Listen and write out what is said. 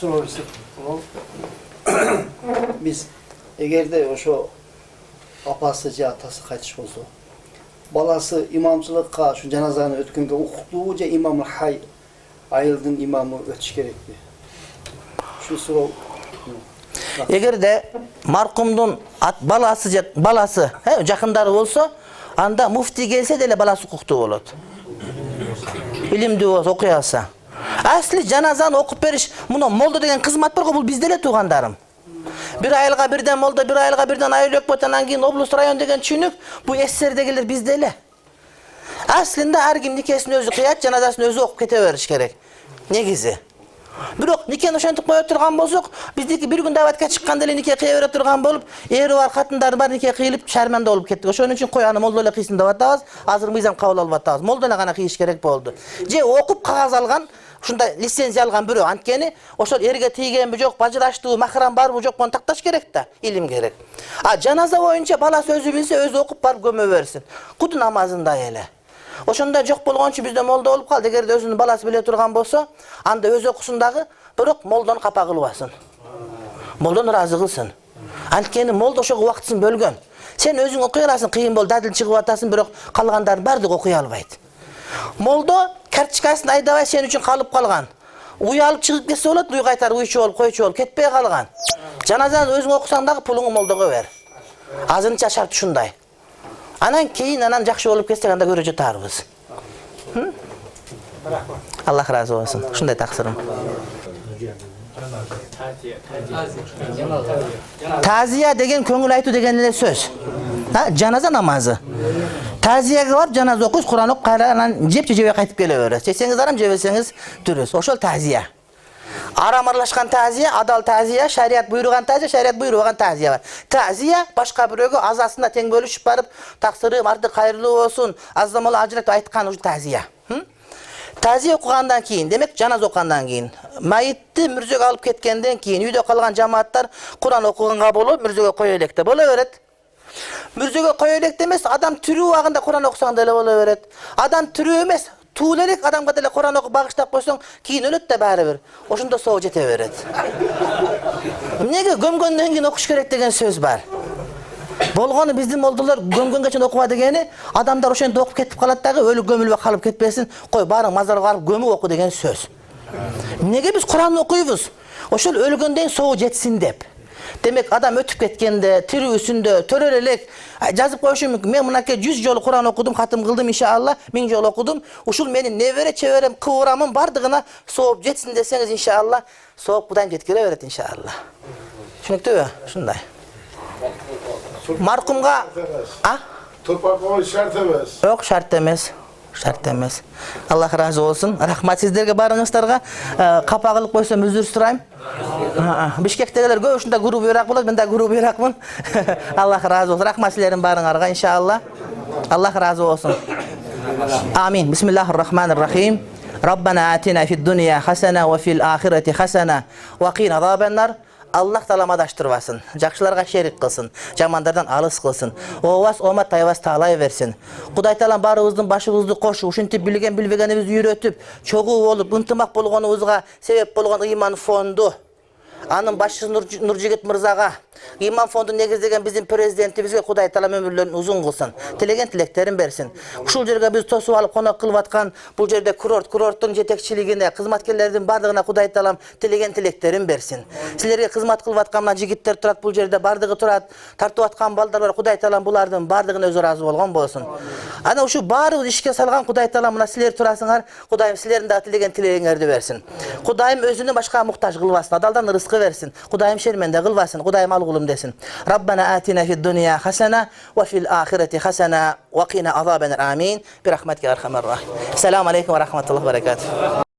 soru biz egerde oşo apasıcı atası kaçış olsa balası imamçılıkka şu cenazanı ötkünge ukutluğuca imamı hay ayıldın imamı ötüş gerekli. Şu soru Egerde markumdun balası jakındары olsa anda mufti gelse de balası hukuktu bolot. Bilimdi olsa okuy alsa. Asli janazаны okup beriş muno molda деген kızmat бар го бул bizde эле туугандарым. Bir ayılga birden molda, bir ayılga birden ayıl ökböten keyin oblast rayon деген түшүнүк bu SSR'degiler bizde эле. Aslında her kim nikesini özü kıyat, janazasını özü okup kete veriş gerek. Negizi. Бирок никени ошентип коюп турган болсок, биздики бир күн даватка чыкканда эле нике кыя бере турган болуп, эри бар катындары бар нике кыйылып шарманда болуп кеттик. Ошон үчүн кояны молдо эле кыйсын деп атабыз, азыр мыйзам кабыл алып атабыз. Молдо эле гана кыйыш керек болду. Же окуп кагаз алган, ушундай лицензия алган бирөө, анткени ошол эрге тийгенби жок, бажыраштуу, махрам барбы жок, муну такташ керек да, илим керек. А жаназа боюнча баласы өзү билсе, өзү окуп барып көмө берсин. Кут намазында эле. Ошондой жок болгончу бизде молдо болуп калды. Эгерде өзүнүн баласы биле турган болсо, анда өз окусун дагы, бирок молдону капа кылбасын. Молдону ыраазы кылсын. Анткени молдо ошого убактысын бөлгөн. Сен өзүң окуй аласың, кыйын болуп дадыл чыгып атасың, бирок калгандардын баардыгы окуй албайт. Молдо карточкасын айдабай сен үчүн калып калган. Уй алып чыгып кетсе болот, уй кайтар, уйчу болуп, койчу болуп кетпей калган. Жаназаны өзүң окусаң дагы пулуңду молдого бер. Азырынча шарт ушундай. Анан кейін анан жакшы болуп кетсек анда көрө жатарбыз. Аллах разы болсун. Ушундай таксырым. Тазия деген көңүл айтуу деген эле сөз. Жаназа намазы. Тазияга барып жаназа окуйсуз, Куран окуп анан жеп-жебей кайтып келе бересиз. Жесеңиз арам, жебесеңиз дүрүс. Ошол тазия. Арам аралашкан тазия, адал тазия, шарият буйруган тазия, шарият буйрубаган тазия бар. Тазия башка бирөөгө азасында тең бөлүшүп барып, таксырым арты кайрылуу болсун, аздамалы ажырат айткан ушу тазия. Тазия окугандан кийин, демек жаназа окугандан кийин, майытты мүрзөгө алып кеткенден кийин үйдө калган жамааттар Куран окуганга болуп, мүрзөгө кое электе боло берет. Мүрзөгө кое электе эмес, адам тирүү убагында Куран окусаң деле боло берет. Адам тирүү эмес, туулерек адамга деле Куран окуп багыштап койсоң, кийин өлөт да баары бир. Ошондо соо жете берет. Эмнеге көмгөндөн кийин окуш керек деген сөз бар. Болгону биздин молдолор көмгөнгө чейин окуба дегени, адамдар ошентип окуп кетип калат дагы, өлүп көмүлүп калып кетпесин, кой барың мазарга барып көмүп оку деген сөз. Эмнеге биз Куран окуйбуз? Ошол өлгөндөн соо жетсин деп. Демек адам өтүп кеткенде, тирүүсүндө төрөр элек жазып коюшу мүмкүн. Мен мынакей 100 жолу Куран окудум, катым кылдым иншалла, 1000 жолу окудум. Ушул менин небере чеберем, кыбырамын бардыгына сооп жетсин десеңиз иншалла, сооп Кудайым жеткире берет иншалла. Түшүнүктүүбү? Ушундай. Маркумга Турпак ой шарт эмес. Жок, шарт эмес. Шарт эмес. Аллах разы болсун. Рахмат сиздерге барыңыздарга. Капа кылып койсом өзүр сурайм. Бишкектегилер көп ушунда групп бирак болот, мен да групп биракмын. Аллах разы болсун. Рахмат силердин барыңарга иншалла. Аллах разы болсун. Амин. Бисмиллахир-рахманир-рахим. Rabbana atina fid dunya hasana wa fil akhirati hasana wa qina azabannar. Allah Taala adaştırmasın. Жақшыларға şerik kılsın. Жамандардан алыс kılsın. Ovas omат tayvas taalay versin. Kuday Taala barыбыздын башыбызды кошу, ушинтип билген билбегенибизди үйрөтүп, чогуу болуп, ынтымак болгонубузга себеп болгон ыйман фонду, анын башчысы Нуржигит мырзага, ыйман фонду негиздеген биздин президентибизге Кудай Таала өмүрлөрүн узун кылсын. Тилеген тилектерин берсин. Ушул жерге биз тосуп алып конок кылып аткан бул жерде курорттун жетекчилигине, кызматкерлердин бардыгына Кудай Таалам тилеген тилектерин берсин. Силерге кызмат кылып аткан мына жигиттер турат бул жерде, бардыгы турат, тартып аткан балдар бар. Кудай Таалам булардын бардыгына өзү ыраазы болгон болсун. Ана ушу баары ишке салган Кудай Таалам мына силер турасыңар, Кудайым силердин да тилеген тилегиңерди берсин. Кудайым өзүнү башка муктаж кылбасын, адалдан рызкы берсин. Кудайым шерменде кылбасын. Кудайым алгулум desin. Rabbana atina fid dunya hasana wa fil akhirati hasana wa qina azabannar. Amin. Bi rahmatika ya arhamar rahim. Assalamu alaykum wa rahmatullahi wa barakatuh.